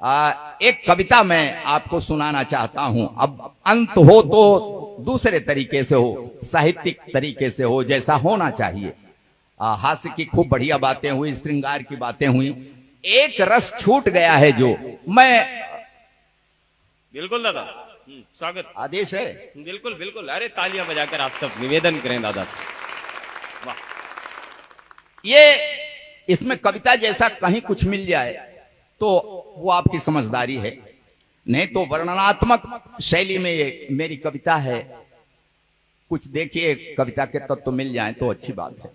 एक कविता मैं आपको सुनाना चाहता हूं। अब अंत हो तो दूसरे तरीके से हो, साहित्यिक तरीके से हो, जैसा होना चाहिए। हास्य की खूब बढ़िया बातें हुई, श्रृंगार की बातें हुई, एक रस छूट गया है जो मैं। बिल्कुल दादा, स्वागत, आदेश है। बिल्कुल बिल्कुल। अरे तालियां बजाकर आप सब निवेदन करें दादा से। वाह, ये इसमें कविता जैसा कहीं कुछ मिल जाए तो वो आपकी समझदारी है, नहीं तो वर्णनात्मक शैली में ये मेरी कविता है। कुछ देखिए कविता के तत्व तो मिल जाए तो अच्छी बात है।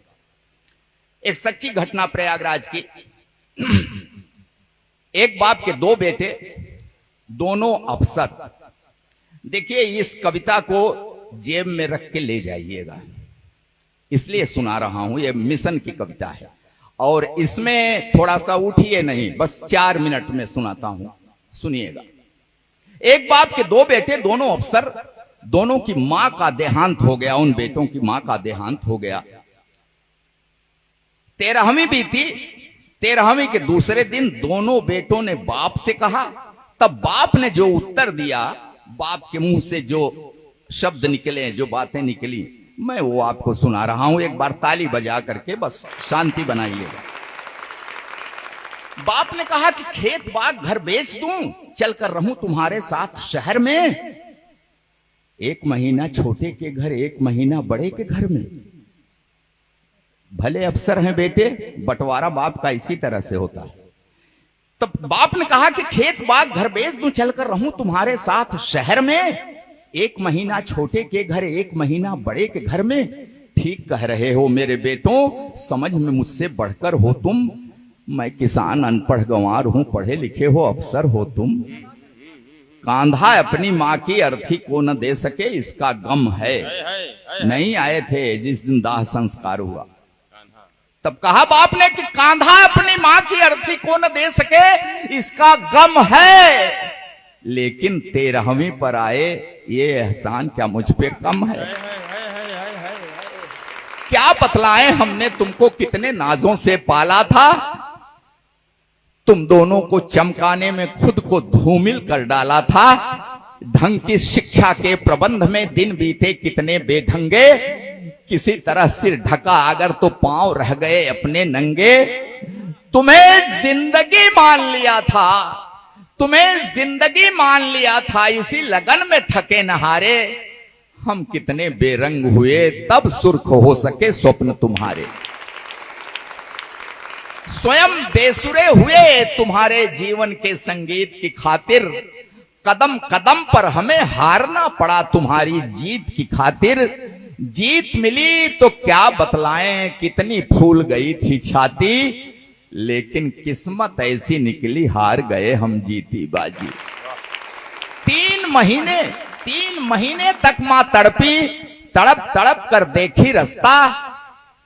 एक सच्ची घटना प्रयागराज की। एक बाप के दो बेटे, दोनों अफसर। देखिए इस कविता को जेब में रख के ले जाइएगा, इसलिए सुना रहा हूं। ये मिशन की कविता है और इसमें थोड़ा सा उठिए नहीं, बस 4 मिनट में सुनाता हूं, सुनिएगा। एक बाप के दो बेटे, दोनों अफसर, दोनों की मां का देहांत हो गया। उन बेटों की मां का देहांत हो गया। 13वीं बीती। 13वीं के दूसरे दिन दोनों बेटों ने बाप से कहा। तब बाप ने जो उत्तर दिया, बाप के मुंह से जो शब्द निकले, जो बातें निकली, मैं वो आपको सुना रहा हूं। एक बार ताली बजा करके बस शांति बनाइएगा। बाप ने कहा कि खेत बाग घर बेच दूं, चलकर रहूं तुम्हारे साथ शहर में। 1 महीना छोटे के घर, 1 महीना बड़े के घर में। भले अफसर हैं बेटे, बंटवारा बाप का इसी तरह से होता है। तब बाप ने कहा कि खेत बाग घर बेच दूं, चलकर रहूं तुम्हारे साथ शहर में। 1 महीना छोटे के घर, 1 महीना बड़े के घर में। ठीक कह रहे हो मेरे बेटों, समझ में मुझसे बढ़कर हो तुम। मैं किसान अनपढ़ गंवार हूं, पढ़े लिखे हो अफसर हो तुम। कांधा अपनी मां की अर्थी को न दे सके, इसका गम है। नहीं आए थे जिस दिन दाह संस्कार हुआ। तब कहा बाप ने कि कांधा अपनी मां की अर्थी को न दे सके, इसका गम है। लेकिन 13वीं पर आए, ये एहसान क्या मुझ पे कम है? क्या बतलाएं, हमने तुमको कितने नाजों से पाला था। तुम दोनों को चमकाने में खुद को धूमिल कर डाला था। ढंग की शिक्षा के प्रबंध में दिन बीते कितने बेढंगे। किसी तरह सिर ढका अगर तो पांव रह गए अपने नंगे। तुम्हें जिंदगी मान लिया था, तुम्हें जिंदगी मान लिया था, इसी लगन में थके नहारे। हम कितने बेरंग हुए, तब सुर्ख हो सके स्वप्न तुम्हारे। स्वयं बेसुरे हुए तुम्हारे जीवन के संगीत की खातिर। कदम कदम पर हमें हारना पड़ा तुम्हारी जीत की खातिर। जीत मिली तो क्या बतलाएं, कितनी फूल गई थी छाती। लेकिन किस्मत ऐसी निकली, हार गए हम जीती बाजी। 3 महीने तक मां तड़पी, तड़प तड़प कर देखी रास्ता।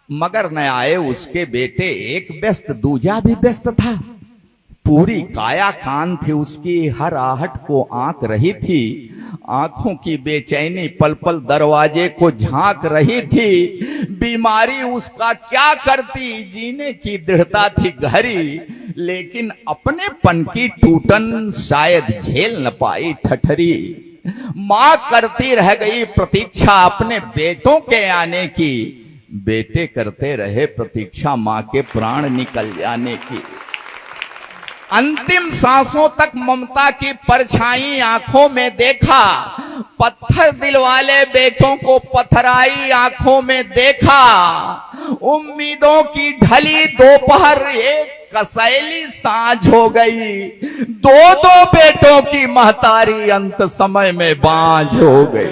मगर न आए उसके बेटे, एक व्यस्त दूजा भी व्यस्त था। पूरी काया कान थी उसकी, हर आहट को आंक रही थी। आंखों की बेचैनी पल पल दरवाजे को झांक रही थी। बीमारी उसका क्या करती, जीने की दृढ़ता थी गहरी। लेकिन अपने पन की टूटन शायद झेल न पाई ठठरी। मां करती रह गई प्रतीक्षा अपने बेटों के आने की। बेटे करते रहे प्रतीक्षा मां के प्राण निकल जाने की। अंतिम सांसों तक ममता की परछाई आंखों में देखा। पत्थर दिल वाले बेटों को पथराई आंखों में देखा। उम्मीदों की ढली दोपहर, एक कसैली सांझ हो गई। 2 बेटों की महतारी अंत समय में बांझ हो गई।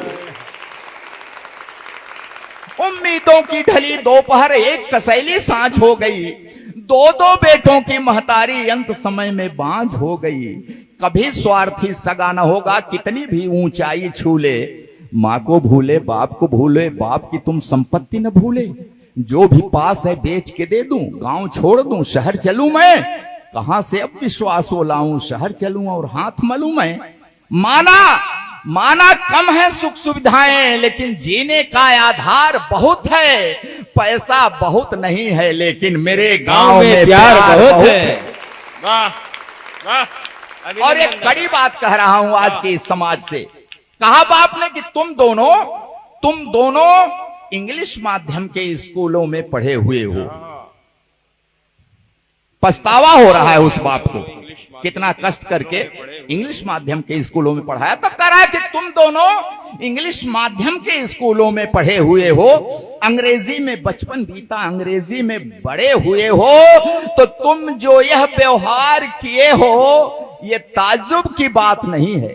उम्मीदों की ढली दोपहर, एक कसैली सांझ हो गई। 2 बेटों की महतारी अंत समय में बांझ हो गई। कभी स्वार्थी सगा न होगा, कितनी भी ऊंचाई छू ले। माँ को भूले, बाप को भूले, बाप की तुम संपत्ति न भूले। जो भी पास है बेच के दे दूं, गांव छोड़ दूं, शहर चलूं मैं। कहां से अब विश्वास हो लाऊं, शहर चलूं और हाथ मलूं मैं। माना कम है सुख सुविधाएं, लेकिन जीने का आधार बहुत है। पैसा बहुत नहीं है, लेकिन मेरे गांव में प्यार बहुत है। वाह वाह, और एक कड़ी बात कह रहा हूं आज के इस समाज से। कहा बाप ने कि तुम दोनों इंग्लिश माध्यम के स्कूलों में पढ़े हुए हो। पछतावा हो रहा है उस बाप को, कितना कष्ट करके इंग्लिश माध्यम के स्कूलों में पढ़ाया। तब कह रहा है कि तुम दोनों इंग्लिश माध्यम के स्कूलों में पढ़े हुए हो, अंग्रेजी में बचपन बीता, अंग्रेजी में बड़े हुए हो, तो तुम जो यह व्यवहार किए हो ये ताज्जुब की बात नहीं है।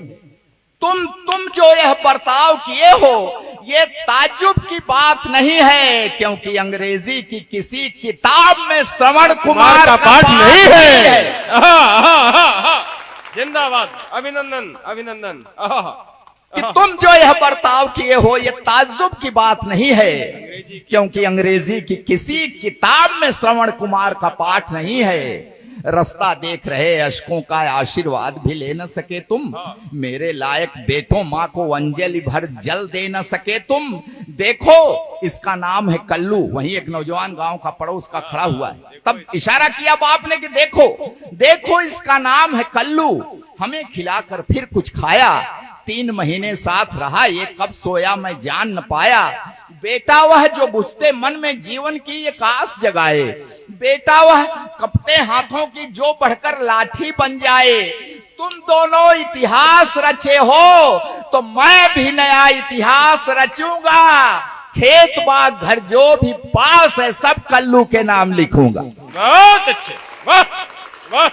तुम जो यह बर्ताव किए हो ये ताज्जुब की बात नहीं है, क्योंकि अंग्रेजी की किसी किताब में श्रवण कुमार का पाठ नहीं है। जिंदाबाद, अभिनंदन अभिनंदन। कि तुम जो यह बर्ताव किए हो ये ताज्जुब की बात नहीं है, क्योंकि अंग्रेजी की किसी किताब में श्रवण कुमार का पाठ नहीं है। रास्ता देख रहे अशकों का आशीर्वाद भी ले न सके तुम, मेरे लायक बेटों माँ को अंजलि भर जल दे न सके तुम। देखो इसका नाम है कल्लू। वहीं एक नौजवान गांव का पड़ोस का खड़ा हुआ है, तब इशारा किया बाप ने कि देखो इसका नाम है कल्लू, हमें खिलाकर फिर कुछ खाया, 3 महीने साथ रहा, ये कब सोया मैं जान न पाया। बेटा वह जो बुझते मन में जीवन की एक आस जगाए, बेटा वह कपते हाथों की जो बढ़कर लाठी बन जाए। तुम दोनों इतिहास रचे हो तो मैं भी नया इतिहास रचूंगा, खेत बाग घर जो भी पास है सब कल्लू के नाम लिखूंगा। बहुत अच्छे, वाह वाह।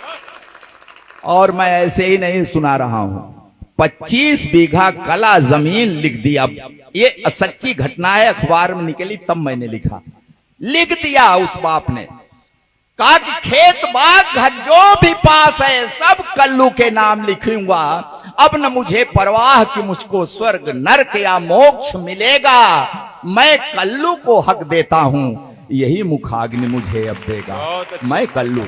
और मैं ऐसे ही नहीं सुना रहा हूं, 25 बीघा कला जमीन लिख दिया। ये सच्ची घटना है, अखबार में निकली तब मैंने लिख दिया उस बाप ने। कहा कि खेत बाग घर जो भी पास है सब कल्लू के नाम लिखूंगा। अब न मुझे परवाह कि मुझको स्वर्ग नरक या मोक्ष मिलेगा, मैं कल्लू को हक देता हूं, यही मुखाग्नि मुझे अब देगा। मैं कल्लू।